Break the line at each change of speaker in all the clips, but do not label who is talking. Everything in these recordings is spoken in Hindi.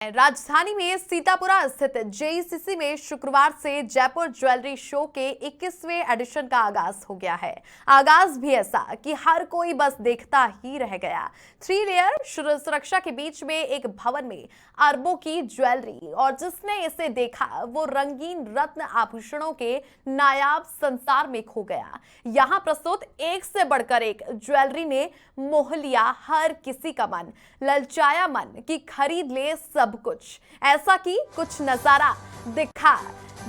राजधानी में सीतापुरा स्थित जेईसीसी में शुक्रवार से जयपुर ज्वेलरी शो के 21वें एडिशन का आगाज हो गया है। आगाज भी ऐसा कि हर कोई बस देखता ही रह गया। 3 लेयर सुरक्षा के बीच में एक भवन में अरबों की ज्वेलरी, और जिसने इसे देखा वो रंगीन रत्न आभूषणों के नायाब संसार में खो गया। यहाँ प्रस्तुत एक से बढ़कर एक ज्वेलरी ने मोह लिया हर किसी का मन, ललचाया मन कि खरीद ले सब कुछ। ऐसा कि कुछ नजारा दिखा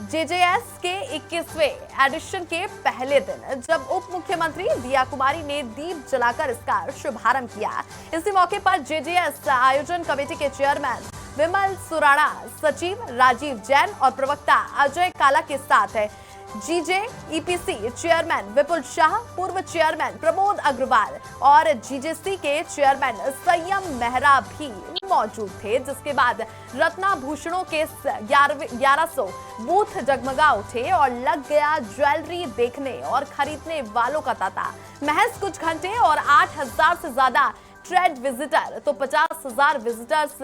जेजेएस के 21वें एडिशन के पहले दिन, जब उप मुख्यमंत्री दिया कुमारी ने दीप जलाकर इसका शुभारंभ किया। इसी मौके पर जेजेएस आयोजन कमेटी के चेयरमैन विमल सुराणा, सचिव राजीव जैन और प्रवक्ता अजय काला के साथ जीजेईपीसी चेयरमैन विपुल शाह, पूर्व चेयरमैन प्रमोद अग्रवाल और जीजेसी के चेयरमैन संयम मेहरा भी मौजूद थे। जिसके बाद रत्नाभूषणों के 1100 बूथ जगमगा उठे और लग गया ज्वेलरी देखने और खरीदने वालों का तांता। महज कुछ घंटे और 8000 से ज्यादा ट्रेड विजिटर, तो 50,000 विजिटर्स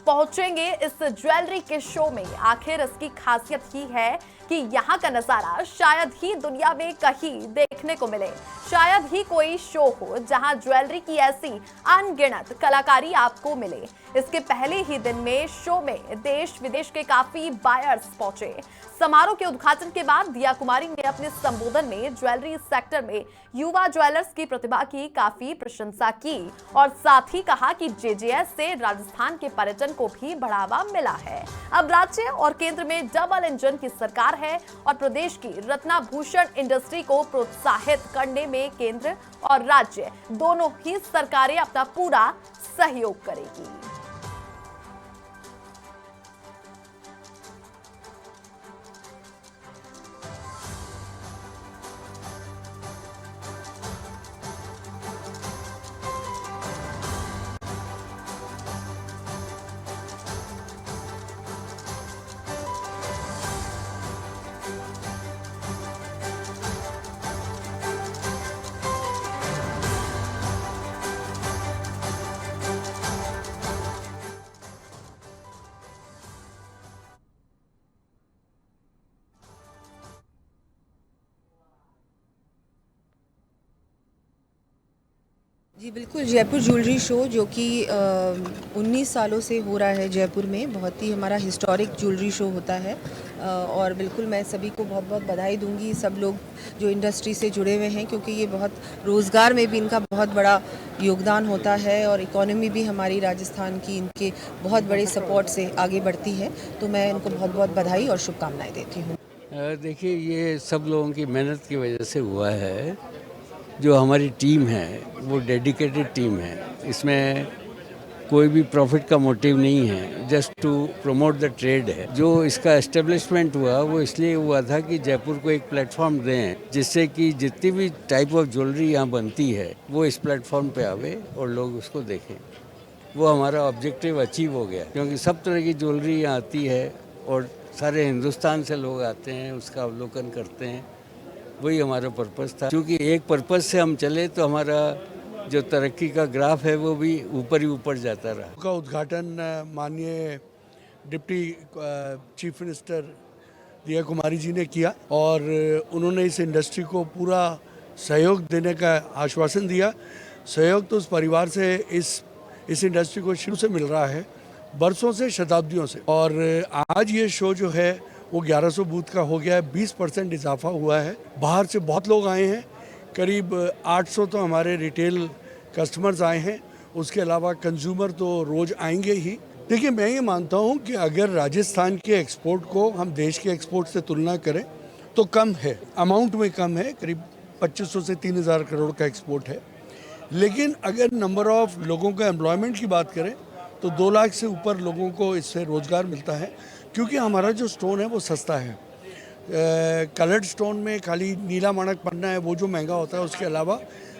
पहुंचेंगे इस ज्वेलरी के शो में। आखिर इसकी खासियत ही है कि यहाँ का नजारा शायद ही दुनिया में कहीं देखने को मिले। शायद ही कोई शो हो जहाँ ज्वेलरी की ऐसी अनगिनत कलाकारी आपको मिले। इसके पहले ही दिन में शो में देश विदेश के काफी बायर्स पहुंचे। समारोह के उद्घाटन के बाद दिया कुमारी ने अपने संबोधन में ज्वेलरी सेक्टर में युवा ज्वेलर्स की प्रतिभा की काफी प्रशंसा की और साथ ही कहा कि जेजेएस से राजस्थान के पर्यटन को भी बढ़ावा मिला है। अब राज्य और केंद्र में डबल इंजन की सरकार है और प्रदेश की रत्नाभूषण इंडस्ट्री को प्रोत्साहित करने में केंद्र और राज्य दोनों ही सरकारें अपना पूरा सहयोग करेगी।
जी बिल्कुल, जयपुर ज्वेलरी शो जो कि 19 सालों से हो रहा है जयपुर में, बहुत ही हमारा हिस्टोरिक ज्वेलरी शो होता है। और बिल्कुल मैं सभी को बहुत बहुत बधाई दूंगी, सब लोग जो इंडस्ट्री से जुड़े हुए हैं, क्योंकि ये बहुत रोज़गार में भी इनका बहुत बड़ा योगदान होता है और इकोनॉमी भी हमारी राजस्थान की इनके बहुत बड़े सपोर्ट से आगे बढ़ती है। तो मैं इनको बहुत बहुत बधाई और शुभकामनाएँ देती हूँ।
देखिए, ये सब लोगों की मेहनत की वजह से हुआ है। जो हमारी टीम है वो डेडिकेटेड टीम है। इसमें कोई भी प्रॉफिट का मोटिव नहीं है, just to promote the trade है। जो इसका एस्टेब्लिशमेंट हुआ वो इसलिए हुआ था कि जयपुर को एक प्लेटफॉर्म दें, जिससे कि जितनी भी टाइप ऑफ ज्वेलरी यहाँ बनती है वो इस प्लेटफॉर्म पे आवे और लोग उसको देखें। वो हमारा ऑब्जेक्टिव अचीव हो गया, क्योंकि सब तरह की ज्वेलरी यहाँ आती है और सारे हिंदुस्तान से लोग आते हैं, उसका अवलोकन करते हैं। वही हमारा पर्पस था। क्योंकि एक पर्पस से हम चले तो हमारा जो तरक्की का ग्राफ है वो भी ऊपर ही ऊपर जाता रहा।
का उद्घाटन माननीय डिप्टी चीफ मिनिस्टर दिया कुमारी जी ने किया और उन्होंने इस इंडस्ट्री को पूरा सहयोग देने का आश्वासन दिया। सहयोग तो उस परिवार से इस इंडस्ट्री को शुरू से मिल रहा है, बरसों से, शताब्दियों से। और आज ये शो जो है वो 1100 बूथ का हो गया है, 20% इजाफा हुआ है। बाहर से बहुत लोग आए हैं, करीब 800 तो हमारे रिटेल कस्टमर्स आए हैं। उसके अलावा कंज्यूमर तो रोज़ आएंगे ही। देखिए, मैं ये मानता हूँ कि अगर राजस्थान के एक्सपोर्ट को हम देश के एक्सपोर्ट से तुलना करें तो कम है, अमाउंट में कम है, करीब 2500 से 3000 करोड़ का एक्सपोर्ट है। लेकिन अगर नंबर ऑफ लोगों का एम्प्लॉयमेंट की बात करें तो 2 लाख से ऊपर लोगों को इससे रोज़गार मिलता है, क्योंकि हमारा जो स्टोन है वो सस्ता है। कलर्ड स्टोन में खाली नीला माणक पन्ना है वो जो महंगा होता है, उसके अलावा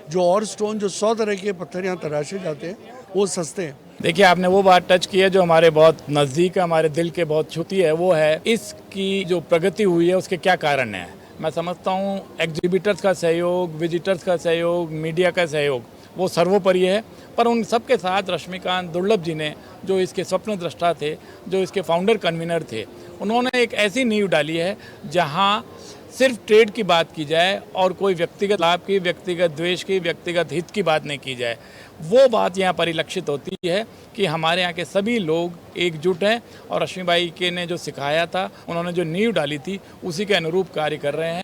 जो और स्टोन जो 100 तरह के पत्थर यहाँ तराशे जाते हैं वो सस्ते हैं।
देखिए, आपने वो बात टच की है जो हमारे बहुत नज़दीक है, हमारे दिल के बहुत छूती है। वो है इसकी जो प्रगति हुई है उसके क्या कारण है। मैं समझता हूँ एग्जिबिटर्स का सहयोग, विजिटर्स का सहयोग, मीडिया का सहयोग वो सर्वोपरि है। पर उन सबके साथ रश्मिकांत दुर्लभ जी ने, जो इसके स्वप्न दृष्टा थे, जो इसके फाउंडर कन्वीनर थे, उन्होंने एक ऐसी नींव डाली है जहां सिर्फ ट्रेड की बात की जाए और कोई व्यक्तिगत लाभ की, व्यक्तिगत द्वेष की, व्यक्तिगत हित की बात नहीं की जाए। वो बात यहाँ परिलक्षित होती है कि हमारे यहाँ के सभी लोग एकजुट हैं और रश्मिबाई के ने जो सिखाया था, उन्होंने जो नींव डाली थी, उसी के अनुरूप कार्य कर रहे हैं।